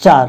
4،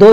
2